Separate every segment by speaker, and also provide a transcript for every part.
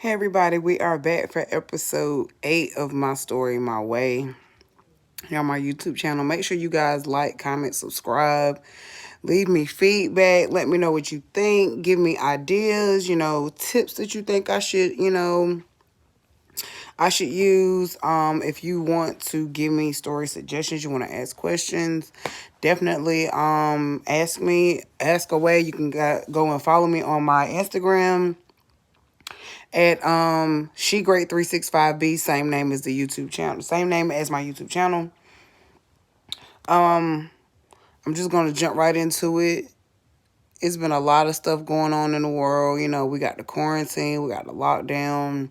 Speaker 1: Hey everybody, we are back for episode 8 of My Story My Way here on my YouTube channel. Make sure you guys like, comment, subscribe, leave me feedback, let me know what you think, give me ideas, tips that you think I should use. If you want to give me story suggestions, you want to ask questions, definitely ask away. You can go and follow me on my Instagram at Shegreat365 B, same name as the YouTube channel, same name as my YouTube channel. I'm just gonna jump right into it. It's been a lot of stuff going on in the world. We got the quarantine, we got the lockdown,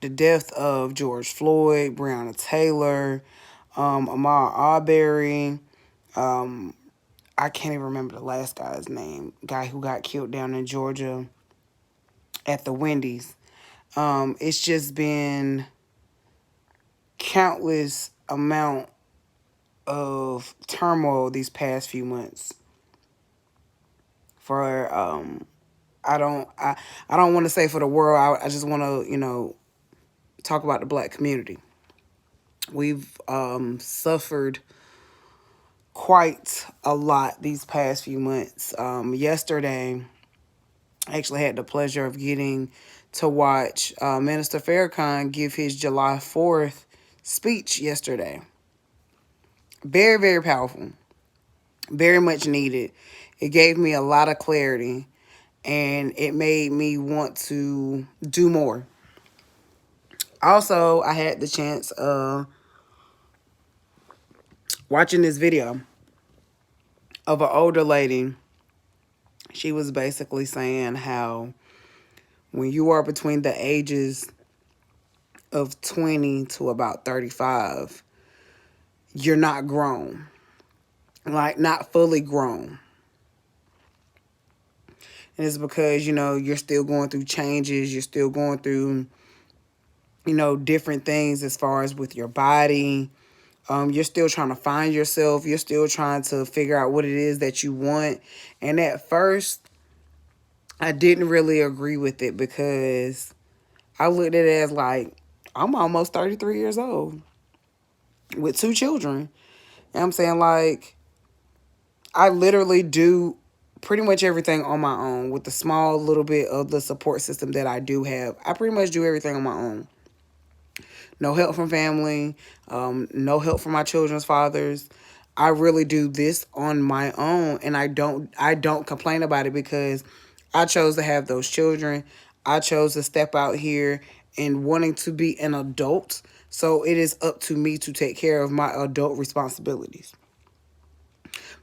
Speaker 1: the death of George Floyd, Breonna Taylor, Ahmaud Arbery. I can't even remember the last guy's name. Guy who got killed down in Georgia at the Wendy's. It's just been countless amount of turmoil these past few months. For I don't want to say for the world. I just want to talk about the black community. We've suffered quite a lot these past few months. Yesterday, I actually had the pleasure of getting to watch Minister Farrakhan give his July 4th speech yesterday. Very, very powerful. Very much needed. It gave me a lot of clarity, and it made me want to do more. Also, I had the chance of watching this video of an older lady. She was basically saying how when you are between the ages of 20 to about 35, you're not grown. Like, not fully grown. And it's because, you're still going through changes. You're still going through, different things as far as with your body. You're still trying to find yourself. You're still trying to figure out what it is that you want. And at first, I didn't really agree with it because I looked at it as like, I'm almost 33 years old with 2 children. And I'm saying, like, I literally do pretty much everything on my own with the small little bit of the support system that I do have. I pretty much do everything on my own. No help from family, no help from my children's fathers. I really do this on my own, and I don't complain about it because I chose to have those children. I chose to step out here and wanting to be an adult. So it is up to me to take care of my adult responsibilities.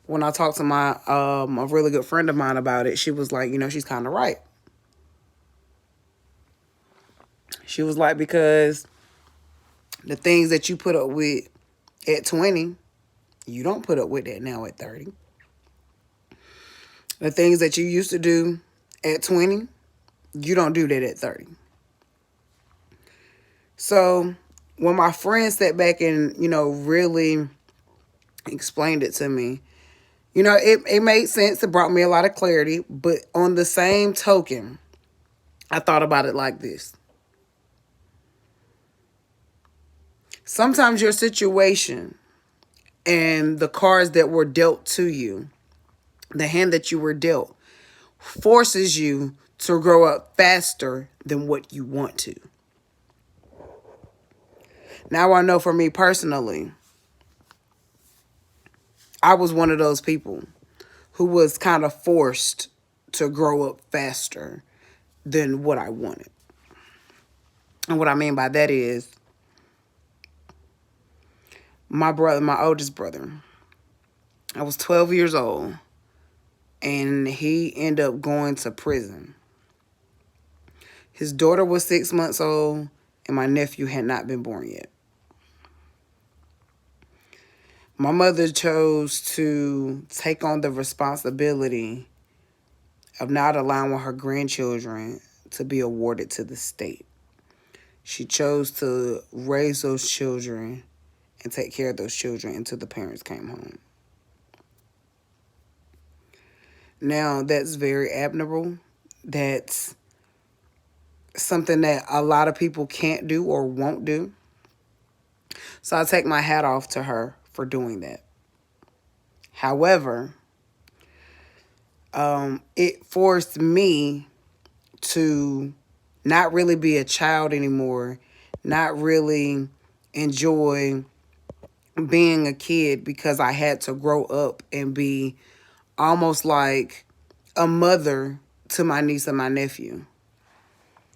Speaker 1: When I talked to my a really good friend of mine about it, she was like, she's kind of right. She was like, because the things that you put up with at 20, you don't put up with that now at 30. The things that you used to do at 20, you don't do that at 30. So when my friend sat back and, really explained it to me, it made sense. It brought me a lot of clarity. But on the same token, I thought about it like this. Sometimes your situation and the cards that were dealt to you, the hand that you were dealt, forces you to grow up faster than what you want to. Now, I know for me personally, I was one of those people who was kind of forced to grow up faster than what I wanted. And what I mean by that is my brother, my oldest brother, I was 12 years old, and he ended up going to prison. His daughter was 6 months old, and my nephew had not been born yet. My mother chose to take on the responsibility of not allowing her grandchildren to be awarded to the state. She chose to raise those children and take care of those children until the parents came home. Now, that's very admirable. That's something that a lot of people can't do or won't do. So I take my hat off to her for doing that. However, it forced me to not really be a child anymore, not really enjoy being a kid, because I had to grow up and be almost like a mother to my niece and my nephew.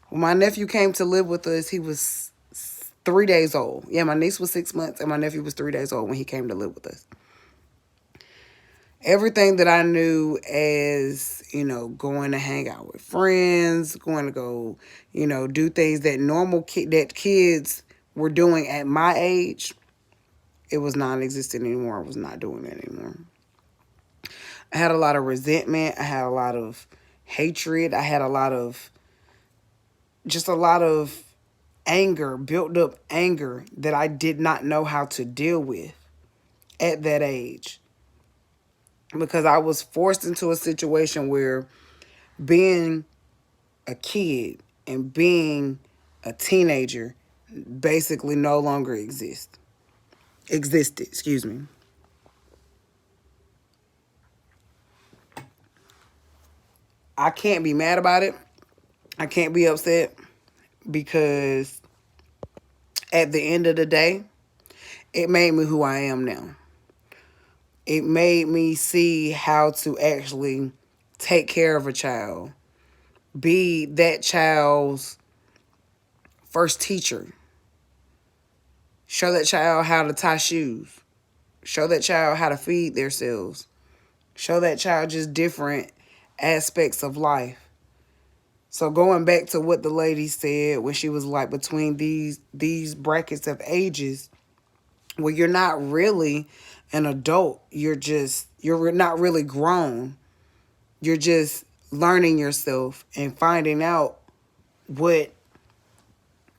Speaker 1: When my nephew came to live with us, he was 3 days old. Yeah, my niece was 6 months and my nephew was 3 days old when he came to live with us. Everything that I knew as, going to hang out with friends, going to go, do things that that kids were doing at my age, it was non-existent anymore. I was not doing that anymore. I had a lot of resentment. I had a lot of hatred. I had a lot of anger, built up anger that I did not know how to deal with at that age. Because I was forced into a situation where being a kid and being a teenager basically no longer existed, excuse me. I can't be mad about it. I can't be upset, because at the end of the day, it made me who I am now. It made me see how to actually take care of a child, be that child's first teacher, show that child how to tie shoes, show that child how to feed themselves, show that child just different aspects of life. So going back to what the lady said when she was like between these brackets of ages, where you're not really an adult, you're not really grown. You're just learning yourself and finding out what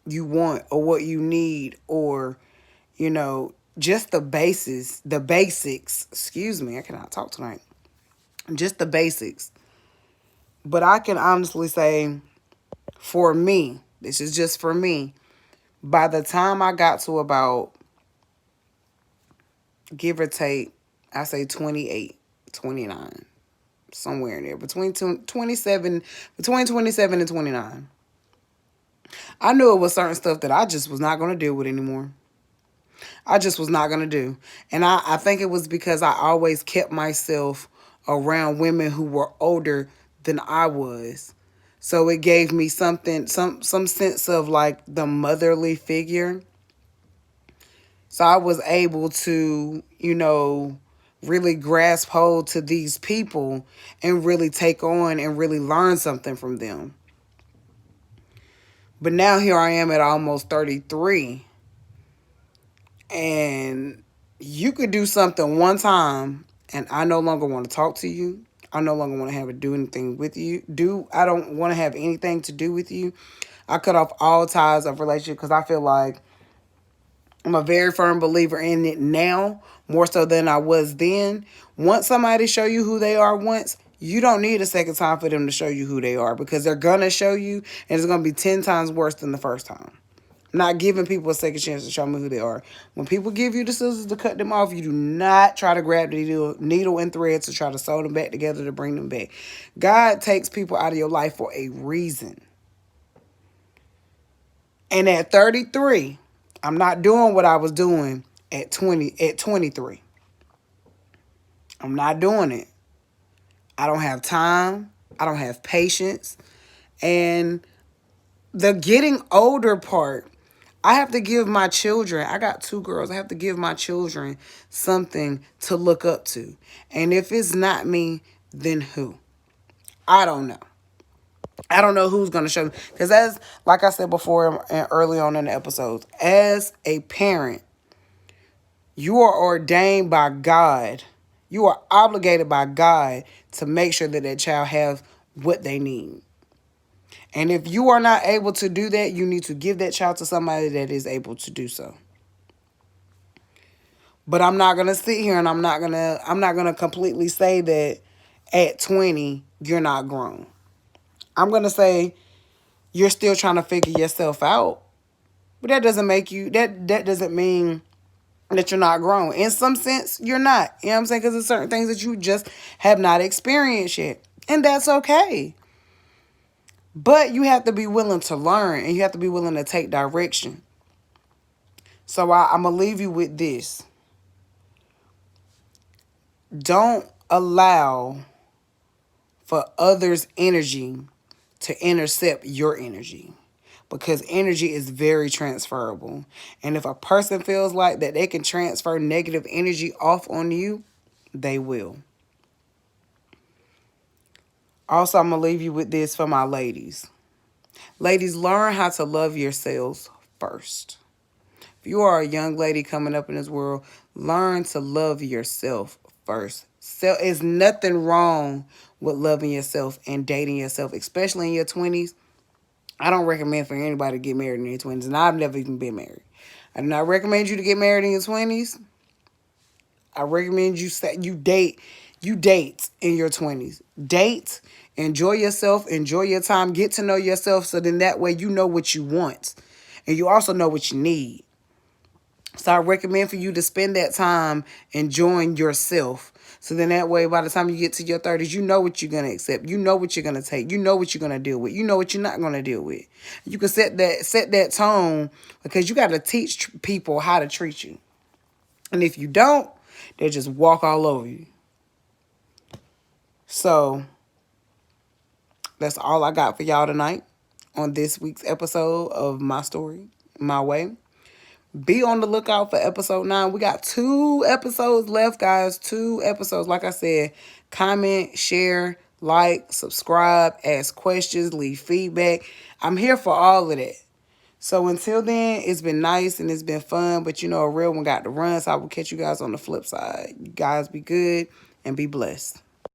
Speaker 1: you want or what you need, or just the basics. Excuse me, I cannot talk tonight. Just the basics. But I can honestly say, for me, this is just for me, by the time I got to about, give or take, I say 28, 29, somewhere in there, between 27 and 29, I knew it was certain stuff that I just was not going to deal with anymore. I just was not going to do. And I think it was because I always kept myself around women who were older than I was. So it gave me some sense of like the motherly figure. So I was able to, really grasp hold to these people and really take on and really learn something from them. But now here I am at almost 33. And you could do something one time and I no longer want to talk to you. I no longer want to have to do anything with you. I don't want to have anything to do with you. I cut off all ties of relationship, because I feel like I'm a very firm believer in it now, more so than I was then. Once somebody show you who they are once, you don't need a second time for them to show you who they are, because they're going to show you and it's going to be 10 times worse than the first time. I'm not giving people a second chance to show me who they are. When people give you the scissors to cut them off, you do not try to grab the needle and thread to try to sew them back together to bring them back. God takes people out of your life for a reason. And at 33, I'm not doing what I was doing at 23. I'm not doing it. I don't have time. I don't have patience. And the getting older part, I have to give my children, I got 2 girls, I have to give my children something to look up to. And if it's not me, then who? I don't know. I don't know who's going to show me. Because like I said before and early on in the episodes, as a parent, you are ordained by God. You are obligated by God to make sure that child has what they need. And if you are not able to do that, you need to give that child to somebody that is able to do so. But I'm not going to sit here and I'm not going to completely say that at 20 you're not grown. I'm going to say you're still trying to figure yourself out. But that doesn't make you, that doesn't mean that you're not grown. In some sense, you're not. You know what I'm saying? Because there's certain things that you just have not experienced yet. And that's okay. But you have to be willing to learn, and you have to be willing to take direction. So I'm going to leave you with this. Don't allow for others' energy to intercept your energy, because energy is very transferable. And if a person feels like that they can transfer negative energy off on you, they will. Also, I'm going to leave you with this for my ladies. Ladies, learn how to love yourselves first. If you are a young lady coming up in this world, learn to love yourself first. So there's nothing wrong with loving yourself and dating yourself, especially in your 20s. I don't recommend for anybody to get married in their 20s, and I've never even been married. I do not recommend you to get married in your 20s. I recommend you date in your 20s. Date, enjoy yourself, enjoy your time, get to know yourself, so then that way you know what you want. And you also know what you need. So I recommend for you to spend that time enjoying yourself. So then that way, by the time you get to your 30s, you know what you're going to accept. You know what you're going to take. You know what you're going to deal with. You know what you're not going to deal with. You can set that tone, because you got to teach people how to treat you. And if you don't, they'll just walk all over you. So that's all I got for y'all tonight on this week's episode of My Story, My Way. Be on the lookout for episode 9. We got 2 episodes left, guys. 2 episodes. Like I said, comment, share, like, subscribe, ask questions, leave feedback. I'm here for all of that. So until then, it's been nice and it's been fun. But a real one got to run. So I will catch you guys on the flip side. You guys be good and be blessed.